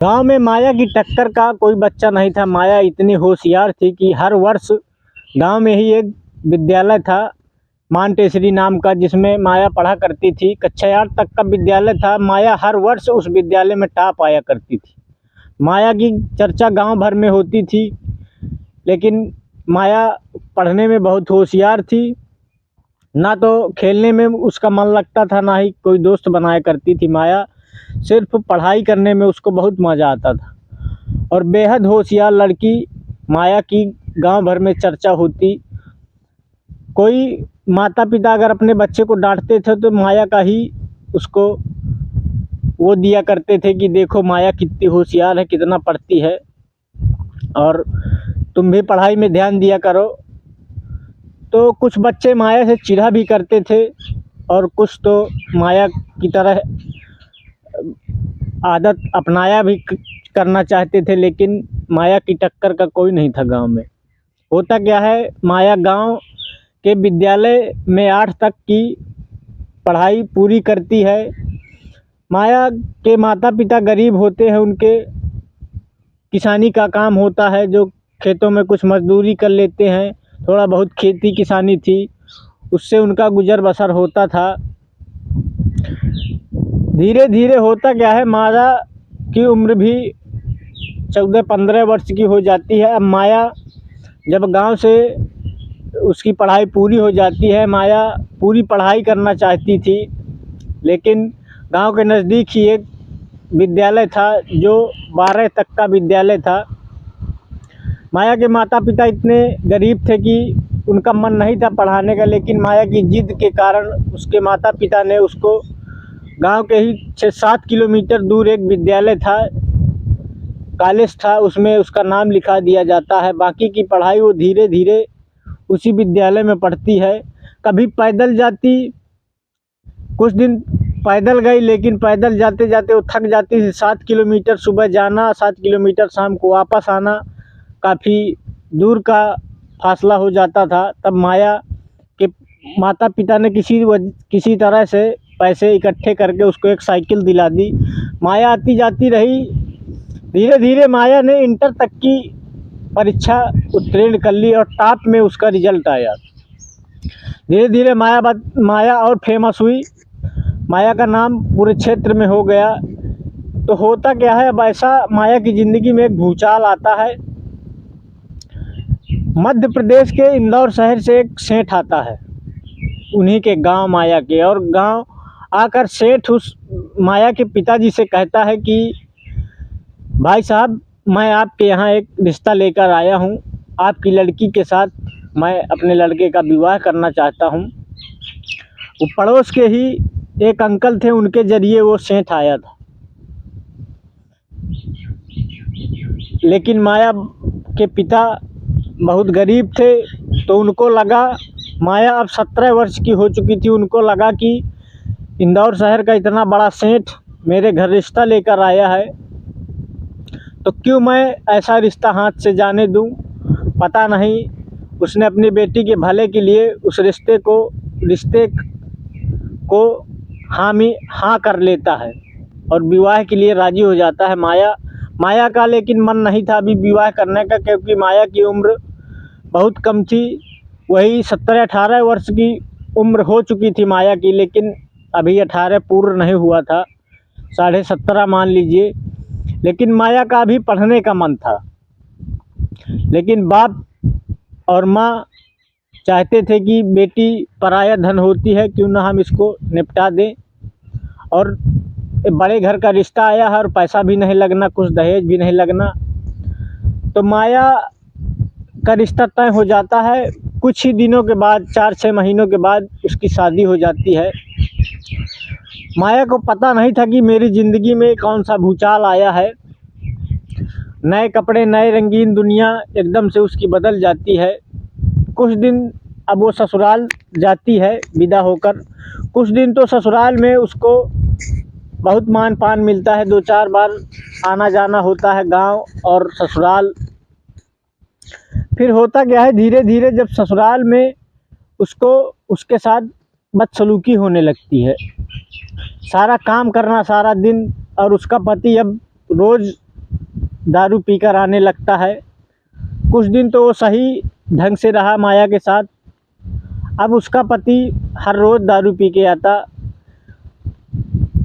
गांव में माया की टक्कर का कोई बच्चा नहीं था। माया इतनी होशियार थी कि हर वर्ष गांव में ही एक विद्यालय था मानटेसरी नाम का, जिसमें माया पढ़ा करती थी। कक्षा 8 तक का विद्यालय था। माया हर वर्ष उस विद्यालय में टॉप आया करती थी। माया की चर्चा गांव भर में होती थी। लेकिन माया पढ़ने में बहुत होशियार थी। ना तो खेलने में उसका मन लगता था, ना ही कोई दोस्त बनाया करती थी। माया सिर्फ पढ़ाई करने में उसको बहुत मज़ा आता था। और बेहद होशियार लड़की माया की गांव भर में चर्चा होती। कोई माता पिता अगर अपने बच्चे को डांटते थे तो माया का ही उसको वो दिया करते थे कि देखो माया कितनी होशियार है, कितना पढ़ती है, और तुम भी पढ़ाई में ध्यान दिया करो। तो कुछ बच्चे माया से चिढ़ा भी करते थे और कुछ तो माया की तरह आदत अपनाया भी करना चाहते थे। लेकिन माया की टक्कर का कोई नहीं था गांव में। होता क्या है, माया गांव के विद्यालय में 8 तक की पढ़ाई पूरी करती है। माया के माता पिता गरीब होते हैं। उनके किसानी का काम होता है, जो खेतों में कुछ मजदूरी कर लेते हैं। थोड़ा बहुत खेती किसानी थी, उससे उनका गुजर बसर होता था। धीरे धीरे होता क्या है, माया की उम्र भी 14-15 वर्ष की हो जाती है। अब माया जब गांव से उसकी पढ़ाई पूरी हो जाती है, माया पूरी पढ़ाई करना चाहती थी। लेकिन गांव के नज़दीक ही एक विद्यालय था जो 12 तक का विद्यालय था। माया के माता पिता इतने गरीब थे कि उनका मन नहीं था पढ़ाने का। लेकिन माया की जिद के कारण उसके माता पिता ने उसको गांव के ही 6-7 किलोमीटर दूर एक विद्यालय था, कॉलेज था, उसमें उसका नाम लिखा दिया जाता है। बाकी की पढ़ाई वो धीरे धीरे उसी विद्यालय में पढ़ती है। कभी पैदल जाती, कुछ दिन पैदल गई, लेकिन पैदल जाते जाते वो थक जाती थी। 7 किलोमीटर सुबह जाना, 7 किलोमीटर शाम को वापस आना, काफ़ी दूर का फासला हो जाता था। तब माया के माता पिता ने किसी तरह से पैसे इकट्ठे करके उसको एक साइकिल दिला दी। माया आती जाती रही। धीरे धीरे माया ने इंटर तक की परीक्षा उत्तीर्ण कर ली और टॉप में उसका रिजल्ट आया। धीरे धीरे माया और फेमस हुई। माया का नाम पूरे क्षेत्र में हो गया। तो होता क्या है, अब ऐसा माया की ज़िंदगी में एक भूचाल आता है। मध्य प्रदेश के इंदौर शहर से एक सेठ आता है, उन्हीं के गांव माया के। और गांव आकर सेठ उस माया के पिताजी से कहता है कि भाई साहब, मैं आपके यहाँ एक रिश्ता लेकर आया हूँ। आपकी लड़की के साथ मैं अपने लड़के का विवाह करना चाहता हूँ। वो पड़ोस के ही एक अंकल थे, उनके ज़रिए वो सेठ आया था। लेकिन माया के पिता बहुत गरीब थे, तो उनको लगा, माया अब 17 वर्ष की हो चुकी थी, उनको लगा कि इंदौर शहर का इतना बड़ा सेठ मेरे घर रिश्ता लेकर आया है, तो क्यों मैं ऐसा रिश्ता हाथ से जाने दूं। पता नहीं उसने अपनी बेटी के भले के लिए उस रिश्ते को हाँ कर लेता है और विवाह के लिए राज़ी हो जाता है। माया का लेकिन मन नहीं था अभी विवाह करने का, क्योंकि माया की उम्र बहुत कम थी। वही 17-18 वर्ष की उम्र हो चुकी थी माया की, लेकिन अभी 18 पूर्ण नहीं हुआ था, 17.5 मान लीजिए। लेकिन माया का अभी पढ़ने का मन था। लेकिन बाप और माँ चाहते थे कि बेटी पराया धन होती है, क्यों ना हम इसको निपटा दें। और बड़े घर का रिश्ता आया है और पैसा भी नहीं लगना, कुछ दहेज भी नहीं लगना। तो माया का रिश्ता तय हो जाता है। कुछ ही दिनों के बाद, 4-6 महीनों के बाद उसकी शादी हो जाती है। माया को पता नहीं था कि मेरी ज़िंदगी में कौन सा भूचाल आया है। नए कपड़े, नए रंगीन दुनिया एकदम से उसकी बदल जाती है। कुछ दिन अब वो ससुराल जाती है विदा होकर। कुछ दिन तो ससुराल में उसको बहुत मान पान मिलता है, 2-4 बार आना जाना होता है गांव और ससुराल। फिर होता क्या है, धीरे धीरे जब ससुराल में उसको उसके साथ बदसलूकी होने लगती है, सारा काम करना सारा दिन। और उसका पति अब रोज़ दारू पीकर आने लगता है। कुछ दिन तो वो सही ढंग से रहा माया के साथ। अब उसका पति हर रोज़ दारू पी के आता।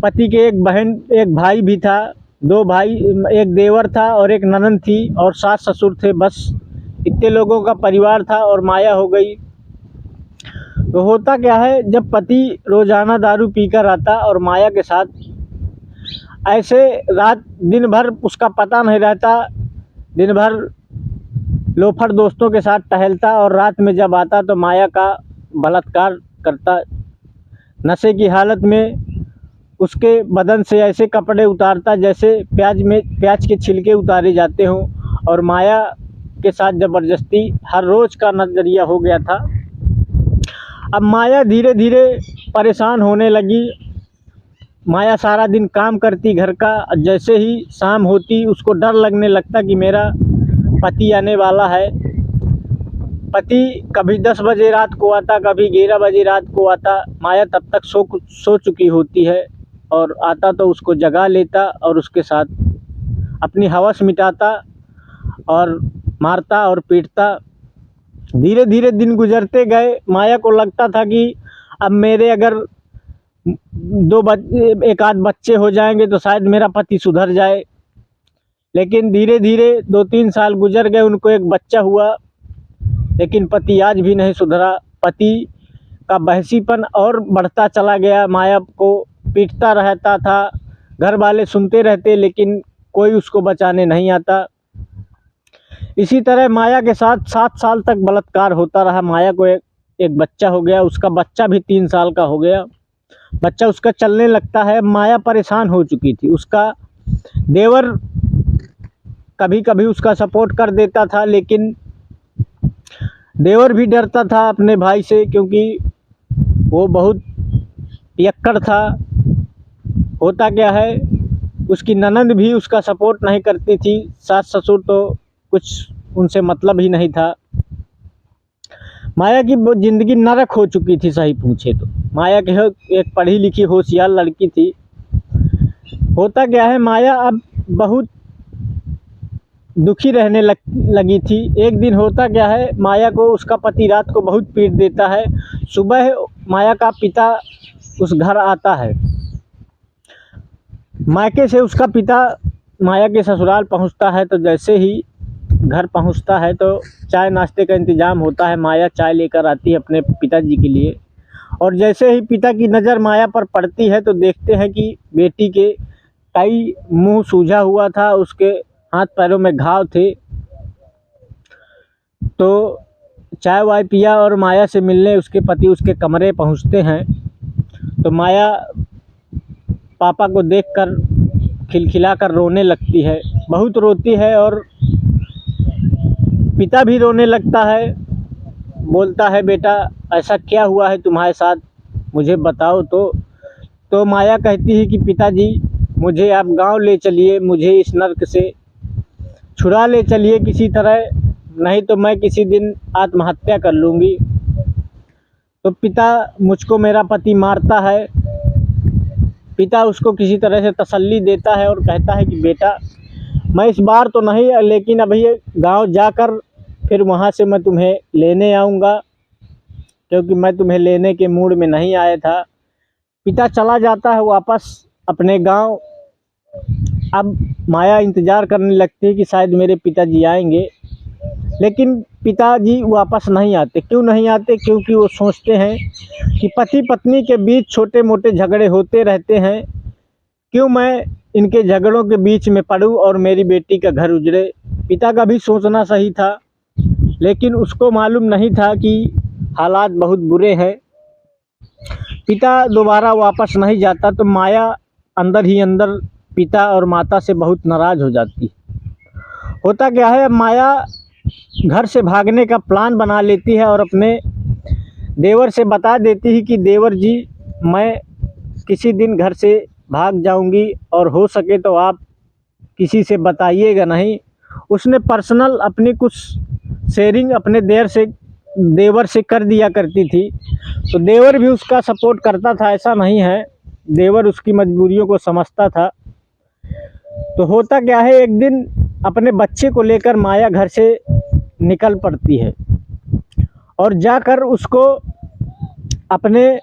पति के एक भाई भी था, 2 भाई, एक देवर था और एक ननद थी और सास ससुर थे। बस इतने लोगों का परिवार था और माया हो गई। तो होता क्या है, जब पति रोज़ाना दारू पीकर आता और माया के साथ ऐसे रात दिन भर उसका पता नहीं रहता, दिन भर लोफर दोस्तों के साथ टहलता और रात में जब आता तो माया का बलात्कार करता। नशे की हालत में उसके बदन से ऐसे कपड़े उतारता जैसे प्याज के छिलके उतारे जाते हों, और माया के साथ ज़बरदस्ती हर रोज़ का नज़रिया हो गया था। अब माया धीरे धीरे परेशान होने लगी। माया सारा दिन काम करती घर का, जैसे ही शाम होती उसको डर लगने लगता कि मेरा पति आने वाला है। पति कभी 10 बजे रात को आता, कभी 11 बजे रात को आता। माया तब तक सो चुकी होती है और आता तो उसको जगा लेता और उसके साथ अपनी हवस मिटाता और मारता और पीटता। धीरे धीरे दिन गुजरते गए। माया को लगता था कि अब मेरे अगर एक आध बच्चे हो जाएंगे तो शायद मेरा पति सुधर जाए। लेकिन धीरे धीरे 2-3 साल गुजर गए, उनको एक बच्चा हुआ, लेकिन पति आज भी नहीं सुधरा। पति का बहसीपन और बढ़ता चला गया, माया को पीटता रहता था। घर वाले सुनते रहते लेकिन कोई उसको बचाने नहीं आता। इसी तरह माया के साथ 7 साल तक बलात्कार होता रहा। माया को एक बच्चा हो गया, उसका बच्चा भी 3 साल का हो गया। बच्चा उसका चलने लगता है। माया परेशान हो चुकी थी। उसका देवर कभी कभी उसका सपोर्ट कर देता था, लेकिन देवर भी डरता था अपने भाई से, क्योंकि वो बहुत पियक्कड़ था। होता क्या है, उसकी ननद भी उसका सपोर्ट नहीं करती थी। सास ससुर तो कुछ उनसे मतलब ही नहीं था। माया की वो ज़िंदगी नरक हो चुकी थी, सही पूछे तो। माया के एक पढ़ी लिखी होशियार लड़की थी। होता क्या है, माया अब बहुत दुखी रहने लगी थी। एक दिन होता क्या है, माया को उसका पति रात को बहुत पीट देता है। सुबह माया का पिता उस घर आता है। मायके से उसका पिता माया के ससुराल पहुंचता है, तो जैसे ही घर पहुंचता है तो चाय नाश्ते का इंतज़ाम होता है। माया चाय लेकर आती है अपने पिताजी के लिए, और जैसे ही पिता की नज़र माया पर पड़ती है तो देखते हैं कि बेटी के कई मुंह सूजा हुआ था, उसके हाथ पैरों में घाव थे। तो चाय वाय पिया और माया से मिलने उसके पति उसके कमरे पहुंचते हैं। तो माया पापा को देखकर खिलखिलाकर रोने लगती है, बहुत रोती है, और पिता भी रोने लगता है। बोलता है, बेटा ऐसा क्या हुआ है तुम्हारे साथ, मुझे बताओ। तो माया कहती है कि पिताजी मुझे आप गांव ले चलिए, मुझे इस नर्क से छुड़ा ले चलिए किसी तरह, नहीं तो मैं किसी दिन आत्महत्या कर लूँगी। तो पिता मुझको मेरा पति मारता है। पिता उसको किसी तरह से तसल्ली देता है और कहता है कि बेटा मैं इस बार तो नहीं, लेकिन अभी गांव जाकर फिर वहां से मैं तुम्हें लेने आऊँगा, क्योंकि मैं तुम्हें लेने के मूड में नहीं आया था। पिता चला जाता है वापस अपने गांव। अब माया इंतज़ार करने लगती है कि शायद मेरे पिताजी आएंगे, लेकिन पिताजी वापस नहीं आते। क्यों नहीं आते? क्योंकि वो सोचते हैं कि पति पत्नी के बीच छोटे मोटे झगड़े होते रहते हैं, क्यों मैं इनके झगड़ों के बीच में पड़ूं और मेरी बेटी का घर उजड़े। पिता का भी सोचना सही था, लेकिन उसको मालूम नहीं था कि हालात बहुत बुरे हैं। पिता दोबारा वापस नहीं जाता तो माया अंदर ही अंदर पिता और माता से बहुत नाराज़ हो जाती। होता क्या है, माया घर से भागने का प्लान बना लेती है और अपने देवर से बता देती है कि देवर जी मैं किसी दिन घर से भाग जाऊंगी, और हो सके तो आप किसी से बताइएगा नहीं। उसने पर्सनल अपनी कुछ शेयरिंग अपने देवर से कर दिया करती थी, तो देवर भी उसका सपोर्ट करता था, ऐसा नहीं है। देवर उसकी मजबूरियों को समझता था। तो होता क्या है, एक दिन अपने बच्चे को लेकर माया घर से निकल पड़ती है और जाकर उसको अपने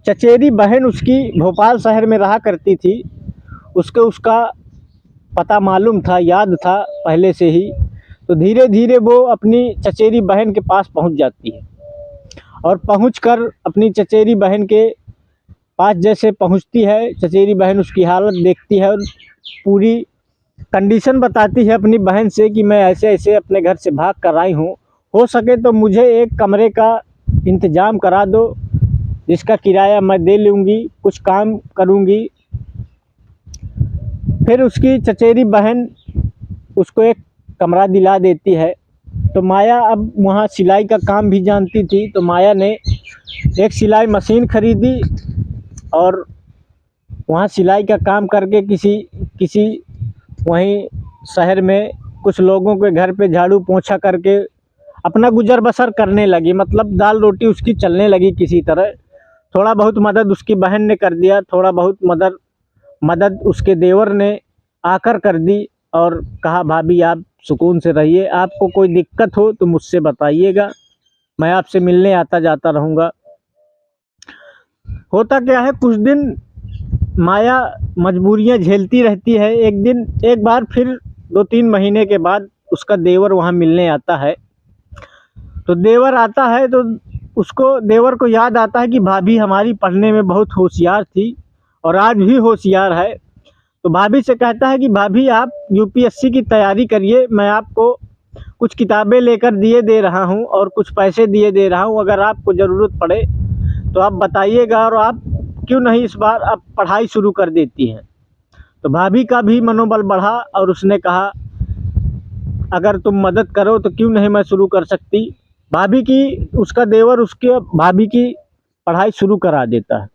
चचेरी बहन उसकी भोपाल शहर में रहा करती थी, उसका पता मालूम था, याद था पहले से ही। तो धीरे धीरे वो अपनी चचेरी बहन के पास पहुंच जाती है और पहुंचकर अपनी चचेरी बहन के पास जैसे पहुंचती है, चचेरी बहन उसकी हालत देखती है और पूरी कंडीशन बताती है अपनी बहन से कि मैं ऐसे ऐसे अपने घर से भाग कर आई हूँ, हो सके तो मुझे एक कमरे का इंतज़ाम करा दो जिसका किराया मैं दे लूँगी, कुछ काम करूँगी। फिर उसकी चचेरी बहन उसको एक कमरा दिला देती है। तो माया अब वहाँ सिलाई का काम भी जानती थी, तो माया ने एक सिलाई मशीन खरीदी और वहाँ सिलाई का काम करके किसी वहीं शहर में कुछ लोगों के घर पे झाड़ू पोंछा करके अपना गुजर बसर करने लगी। मतलब दाल रोटी उसकी चलने लगी किसी तरह। थोड़ा बहुत मदद उसकी बहन ने कर दिया, थोड़ा बहुत मदद उसके देवर ने आकर कर दी और कहा भाभी आप सुकून से रहिए, आपको कोई दिक्कत हो तो मुझसे बताइएगा, मैं आपसे मिलने आता जाता रहूँगा। होता क्या है, कुछ दिन माया मजबूरियां झेलती रहती है। एक बार फिर 2-3 महीने के बाद उसका देवर वहाँ मिलने आता है। तो देवर आता है तो देवर को याद आता है कि भाभी हमारी पढ़ने में बहुत होशियार थी और आज भी होशियार है। तो भाभी से कहता है कि भाभी आप यूपीएससी की तैयारी करिए, मैं आपको कुछ किताबें लेकर दिए दे रहा हूँ और कुछ पैसे दिए दे रहा हूँ, अगर आपको ज़रूरत पड़े तो आप बताइएगा और आप क्यों नहीं इस बार आप पढ़ाई शुरू कर देती हैं। तो भाभी का भी मनोबल बढ़ा और उसने कहा अगर तुम मदद करो तो क्यों नहीं मैं शुरू कर सकती। उसका देवर उसके भाभी की पढ़ाई शुरू करा देता है।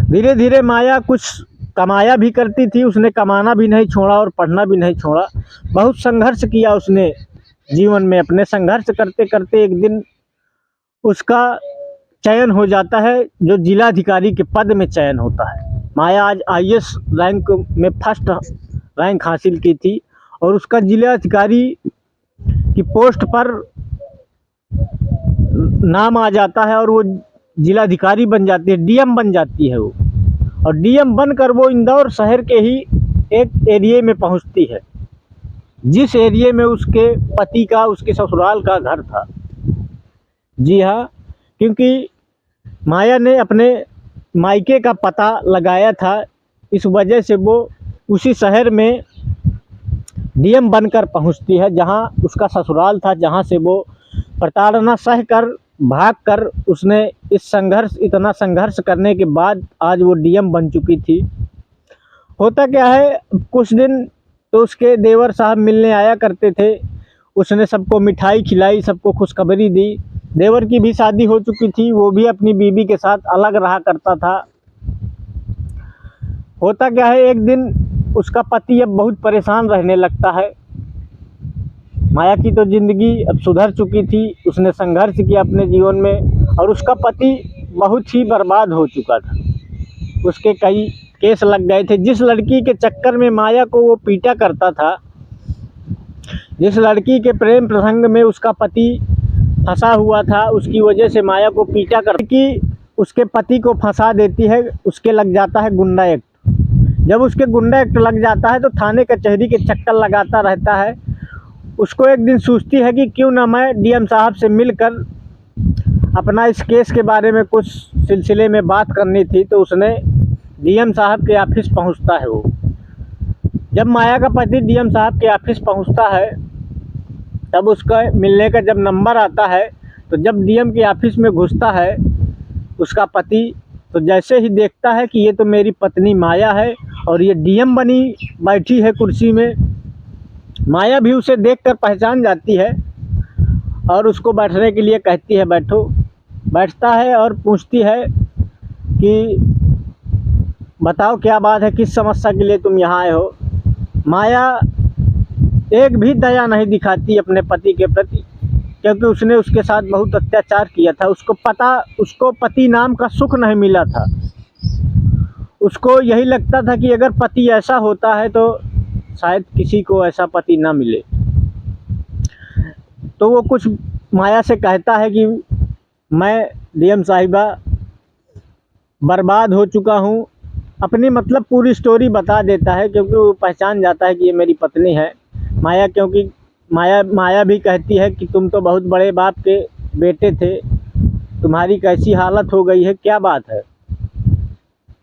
धीरे धीरे माया कुछ कमाया भी करती थी, उसने कमाना भी नहीं छोड़ा और पढ़ना भी नहीं छोड़ा। बहुत संघर्ष किया उसने जीवन में। अपने संघर्ष करते करते एक दिन उसका चयन हो जाता है, जो जिलाधिकारी के पद में चयन होता है। माया आज आईएएस रैंक में फर्स्ट रैंक हासिल की थी और उसका जिलाधिकारी की पोस्ट पर नाम आ जाता है और वो जिलाधिकारी बन जाती है, डीएम बन जाती है वो। और डीएम बनकर वो इंदौर शहर के ही एक एरिया में पहुंचती है, जिस एरिया में उसके पति का, उसके ससुराल का घर था। जी हाँ, क्योंकि माया ने अपने मायके का पता लगाया था, इस वजह से वो उसी शहर में डीएम बनकर पहुंचती है जहां उसका ससुराल था, जहां से वो प्रताड़ना सहकर भागकर उसने इतना संघर्ष करने के बाद आज वो डीएम बन चुकी थी। होता क्या है, कुछ दिन तो उसके देवर साहब मिलने आया करते थे, उसने सबको मिठाई खिलाई, सबको खुशखबरी दी। देवर की भी शादी हो चुकी थी, वो भी अपनी बीवी के साथ अलग रहा करता था। होता क्या है, एक दिन उसका पति अब बहुत परेशान रहने लगता है। माया की तो ज़िंदगी अब सुधर चुकी थी, उसने संघर्ष किया अपने जीवन में और उसका पति बहुत ही बर्बाद हो चुका था। उसके कई केस लग गए थे। जिस लड़की के चक्कर में माया को वो पीटा करता था, जिस लड़की के प्रेम प्रसंग में उसका पति फंसा हुआ था, उसकी वजह से माया को पीटा करके उसके पति को फंसा देती है, उसके लग जाता है गुंडा एक्ट। जब उसके गुंडा एक्ट लग जाता है तो थाने कचहरी के चक्कर लगाता रहता है। उसको एक दिन सोचती है कि क्यों ना मैं डीएम साहब से मिलकर अपना इस केस के बारे में कुछ सिलसिले में बात करनी थी। तो उसने डीएम साहब के ऑफिस पहुंचता है। वो जब माया का पति डीएम साहब के ऑफिस पहुंचता है, तब उसका मिलने का जब नंबर आता है, तो जब डीएम के ऑफिस में घुसता है उसका पति, तो जैसे ही देखता है कि ये तो मेरी पत्नी माया है और ये डीएम बनी बैठी है कुर्सी में, माया भी उसे देखकर पहचान जाती है और उसको बैठने के लिए कहती है बैठो। बैठता है और पूछती है कि बताओ क्या बात है, किस समस्या के लिए तुम यहाँ आए हो। माया एक भी दया नहीं दिखाती अपने पति के प्रति, क्योंकि उसने उसके साथ बहुत अत्याचार किया था। उसको पति नाम का सुख नहीं मिला था। उसको यही लगता था कि अगर पति ऐसा होता है तो शायद किसी को ऐसा पति ना मिले। तो वो कुछ माया से कहता है कि मैं डीएम साहिबा बर्बाद हो चुका हूँ। अपनी मतलब पूरी स्टोरी बता देता है, क्योंकि वो पहचान जाता है कि ये मेरी पत्नी है माया। क्योंकि माया भी कहती है कि तुम तो बहुत बड़े बाप के बेटे थे, तुम्हारी कैसी हालत हो गई है, क्या बात है।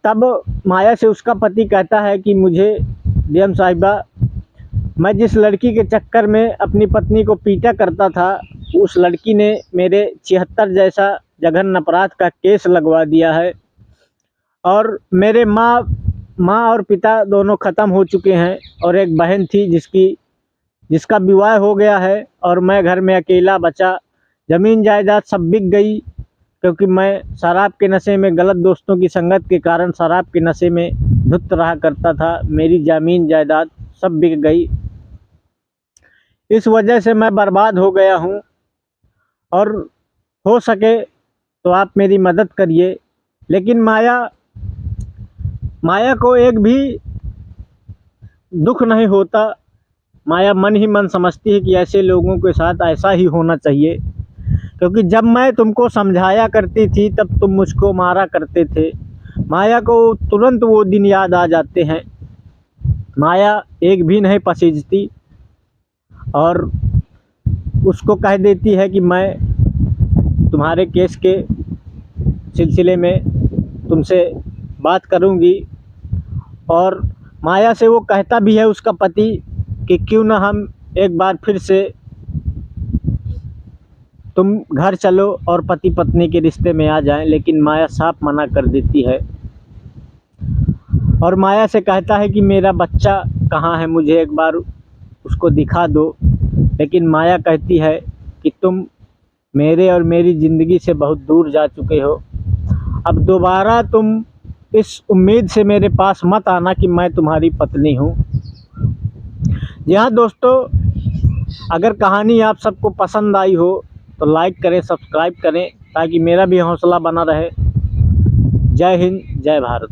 तब माया से उसका पति कहता है कि मुझे डीएम साहिबा, मैं जिस लड़की के चक्कर में अपनी पत्नी को पीटा करता था, उस लड़की ने मेरे 76 जैसा जघन्य अपराध का केस लगवा दिया है, और मेरे माँ और पिता दोनों ख़त्म हो चुके हैं, और एक बहन थी जिसका विवाह हो गया है, और मैं घर में अकेला बचा। ज़मीन जायदाद सब बिक गई, क्योंकि मैं शराब के नशे में, गलत दोस्तों की संगत के कारण शराब के नशे में धुत रहा करता था। मेरी ज़मीन जायदाद सब बिक गई, इस वजह से मैं बर्बाद हो गया हूँ, और हो सके तो आप मेरी मदद करिए। लेकिन माया को एक भी दुख नहीं होता। माया मन ही मन समझती है कि ऐसे लोगों के साथ ऐसा ही होना चाहिए, क्योंकि जब मैं तुमको समझाया करती थी तब तुम मुझको मारा करते थे। माया को तुरंत वो दिन याद आ जाते हैं। माया एक भी नहीं पसीजती, और उसको कह देती है कि मैं तुम्हारे केस के सिलसिले में तुमसे बात करूंगी। और माया से वो कहता भी है उसका पति कि क्यों ना हम एक बार फिर से तुम घर चलो और पति पत्नी के रिश्ते में आ जाएं। लेकिन माया साफ मना कर देती है, और माया से कहता है कि मेरा बच्चा कहाँ है, मुझे एक बार उसको दिखा दो। लेकिन माया कहती है कि तुम मेरे और मेरी ज़िंदगी से बहुत दूर जा चुके हो, अब दोबारा तुम इस उम्मीद से मेरे पास मत आना कि मैं तुम्हारी पत्नी हूँ। जी हाँ दोस्तों, अगर कहानी आप सबको पसंद आई हो तो लाइक करें, सब्सक्राइब करें, ताकि मेरा भी हौसला बना रहे। जय हिंद, जय भारत।